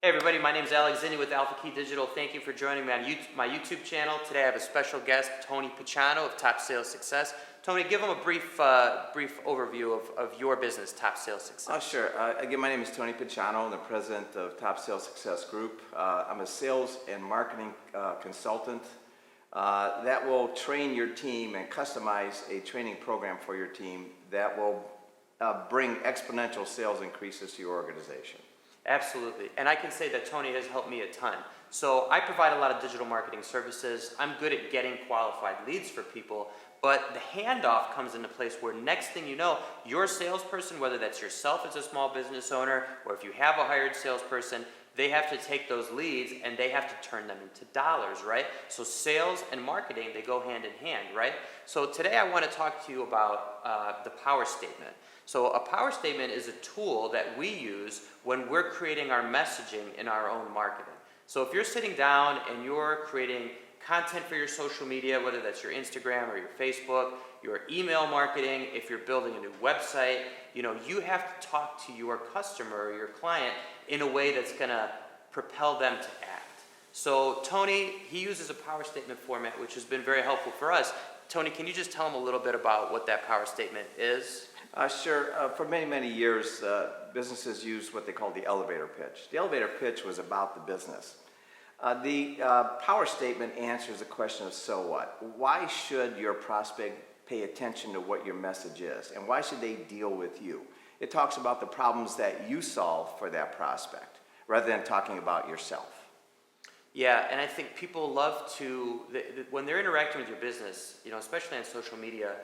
Hey everybody, my name is Alex Zinni with Alpha Key Digital. Thank you for joining me on my YouTube channel. Today I have a special guest, Tony Picciano of Top Sales Success. Tony, give them a brief overview of your business, Top Sales Success. Sure. Again, my name is Tony Picciano. I'm the president of Top Sales Success Group. I'm a sales and marketing consultant that will train your team and customize a training program for your team that will bring exponential sales increases to your organization. Absolutely. And I can say that Tony has helped me a ton. So I provide a lot of digital marketing services. I'm good at getting qualified leads for people, but the handoff comes into place where next thing you know, your salesperson, whether that's yourself as a small business owner, or if you have a hired salesperson, they have to take those leads and they have to turn them into dollars, right? So sales and marketing, they go hand in hand, right? So today I want to talk to you about the power statement. So a power statement is a tool that we use when we're creating our messaging in our own marketing. So if you're sitting down and you're creating content for your social media, whether that's your Instagram or your Facebook, your email marketing, if you're building a new website, you have to talk to your customer or your client in a way that's going to propel them to act. So Tony, he uses a power statement format, which has been very helpful for us. Tony, can you just tell him a little bit about what that power statement is? Sure. For many, many years, businesses used what they call the elevator pitch. The elevator pitch was about the business. The power statement answers the question of so what? Why should your prospect pay attention to what your message is? And why should they deal with you? It talks about the problems that you solve for that prospect rather than talking about yourself. Yeah, and I think people love to, when they're interacting with your business, especially on social media,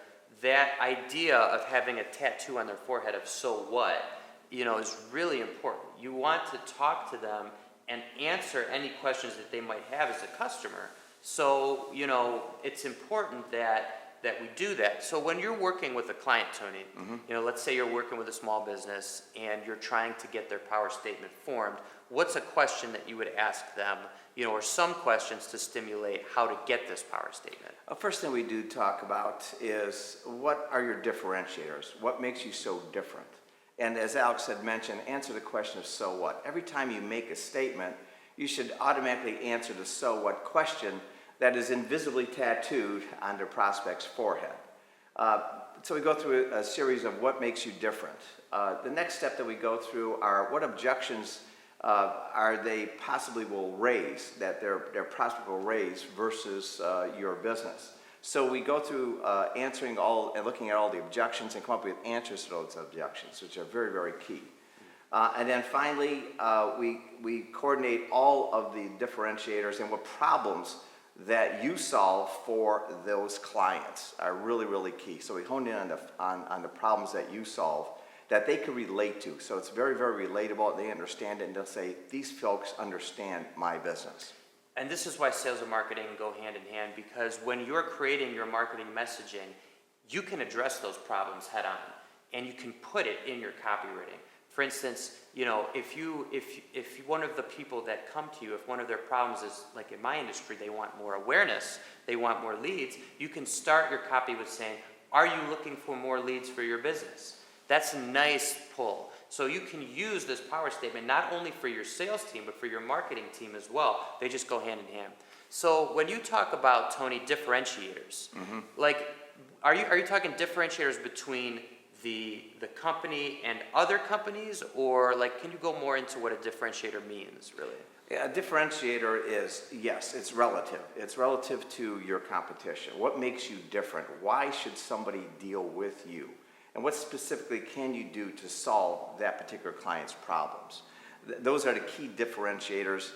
that idea of having a tattoo on their forehead of so what, is really important. You want to talk to them and answer any questions that they might have as a customer. So, it's important that we do that. So when you're working with a client, Tony, let's say you're working with a small business and you're trying to get their power statement formed, what's a question that you would ask them, or some questions to stimulate how to get this power statement? First thing we do talk about is what are your differentiators? What makes you so different? And as Alex had mentioned, answer the question of so what. Every time you make a statement, you should automatically answer the so what question that is invisibly tattooed on the prospect's forehead. So we go through a series of what makes you different. The next step that we go through are what objections are they possibly will raise, that their prospect will raise versus your business. So we go through answering all and looking at all the objections and come up with answers to those objections, which are very, very key. And then finally, we coordinate all of the differentiators and what problems that you solve for those clients are really, really key. So we hone in on the problems that you solve that they can relate to. So it's very, very relatable. They understand it, and they'll say, these folks understand my business. And this is why sales and marketing go hand in hand, because when you're creating your marketing messaging, you can address those problems head on, and you can put it in your copywriting. For instance, if one of the people that come to you, if one of their problems is, like in my industry, they want more awareness, they want more leads, you can start your copy with saying, are you looking for more leads for your business? That's a nice pull. So you can use this power statement not only for your sales team, but for your marketing team as well. They just go hand in hand. So when you talk about, Tony, differentiators, are you talking differentiators between the company and other companies, or can you go more into what a differentiator means, really? Yeah, a differentiator is, yes, it's relative. It's relative to your competition. What makes you different? Why should somebody deal with you? And what specifically can you do to solve that particular client's problems? Those are the key differentiators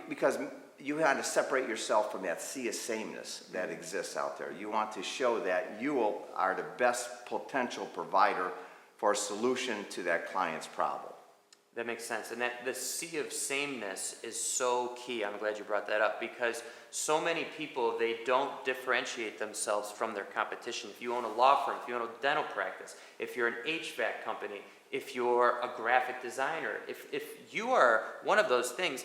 because you want to separate yourself from that sea of sameness that exists out there. You want to show that you are the best potential provider for a solution to that client's problem. That makes sense. And that the sea of sameness is so key. I'm glad you brought that up, because so many people, they don't differentiate themselves from their competition. If you own a law firm, if you own a dental practice, if you're an HVAC company, if you're a graphic designer, if you are one of those things,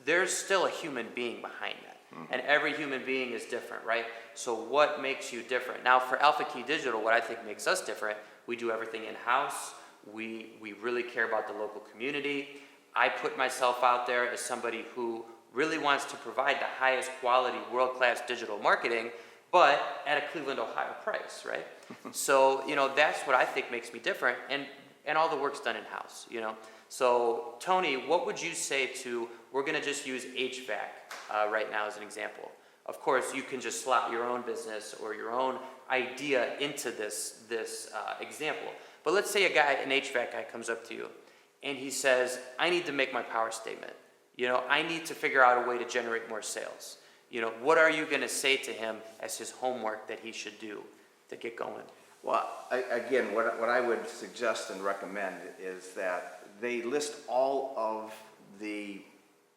there's still a human being behind that. And every human being is different, right? So what makes you different? Now, for Alpha Key Digital, what I think makes us different, we do everything in-house. We really care about the local community. I put myself out there as somebody who really wants to provide the highest quality, world-class digital marketing, but at a Cleveland, Ohio price, right? So, that's what I think makes me different, and all the work's done in-house, So, Tony, what would you say to, we're gonna just use HVAC right now as an example. Of course, you can just slot your own business or your own idea into this example. But let's say an HVAC guy comes up to you and he says, I need to make my power statement. I need to figure out a way to generate more sales. What are you going to say to him as his homework that he should do to get going? Well, again, what I would suggest and recommend is that they list all of the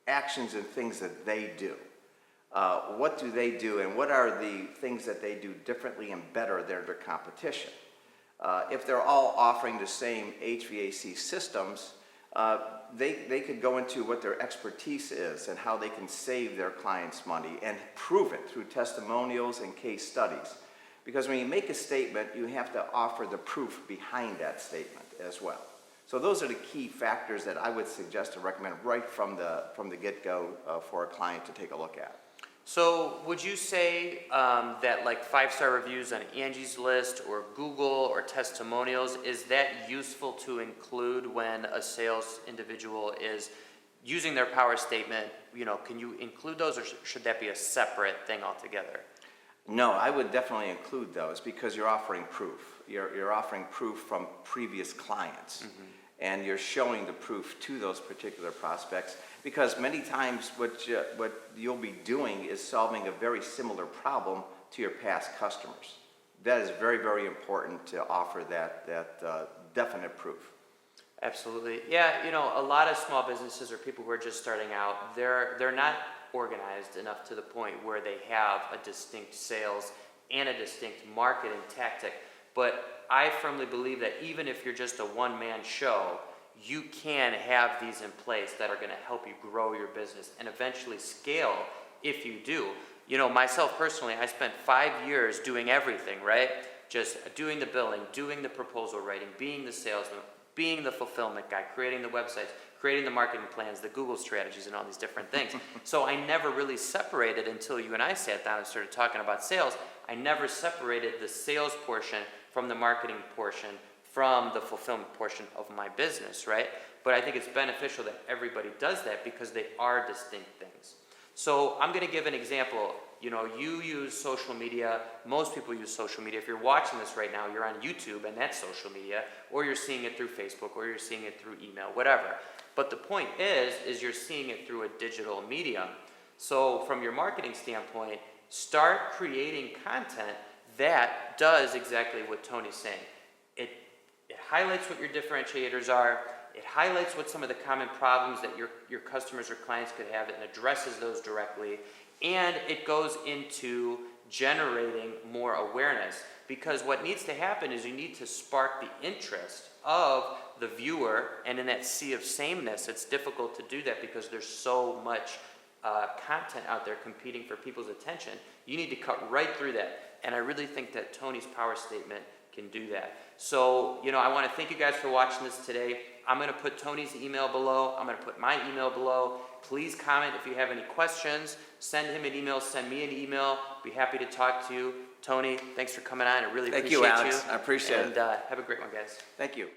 actions and things that they do. What do they do, and what are the things that they do differently and better than their competition? If they're all offering the same HVAC systems, they could go into what their expertise is and how they can save their clients money and prove it through testimonials and case studies. Because when you make a statement, you have to offer the proof behind that statement as well. So those are the key factors that I would suggest to recommend right from the get-go for a client to take a look at. So would you say that like 5-star reviews on Angie's List or Google or testimonials, is that useful to include when a sales individual is using their power statement? Can you include those, or should that be a separate thing altogether? No, I would definitely include those because you're offering proof. You're offering proof from previous clients. Mm-hmm. And you're showing the proof to those particular prospects, because many times what you'll be doing is solving a very similar problem to your past customers. That is very, very important to offer that definite proof. Absolutely. Yeah, a lot of small businesses or people who are just starting out, they're not organized enough to the point where they have a distinct sales and a distinct marketing tactic. But I firmly believe that even if you're just a one-man show, you can have these in place that are going to help you grow your business and eventually scale if you do. Myself personally, I spent 5 years doing everything, right? Just doing the billing, doing the proposal writing, being the salesman, being the fulfillment guy, creating the websites, creating the marketing plans, the Google strategies, and all these different things. So I never really separated until you and I sat down and started talking about sales. I never separated the sales portion from the marketing portion, from the fulfillment portion of my business, right? But I think it's beneficial that everybody does that because they are distinct things. So I'm going to give an example. You use social media. Most people use social media. If you're watching this right now, you're on YouTube, and that's social media, or you're seeing it through Facebook, or you're seeing it through email, whatever. But the point is you're seeing it through a digital medium. So from your marketing standpoint, start creating content that does exactly what Tony's saying. It highlights what your differentiators are. It highlights what some of the common problems that your customers or clients could have and addresses those directly. And it goes into generating more awareness, because what needs to happen is you need to spark the interest of the viewer, and in that sea of sameness, it's difficult to do that because there's so much content out there competing for people's attention. You need to cut right through that. And I really think that Tony's power statement can do that. So, I want to thank you guys for watching this today. I'm going to put Tony's email below. I'm going to put my email below. Please comment if you have any questions. Send him an email. Send me an email. Be happy to talk to you. Tony, thanks for coming on. I really appreciate you. Thank you, Alex. I appreciate it. And have a great one, guys. Thank you.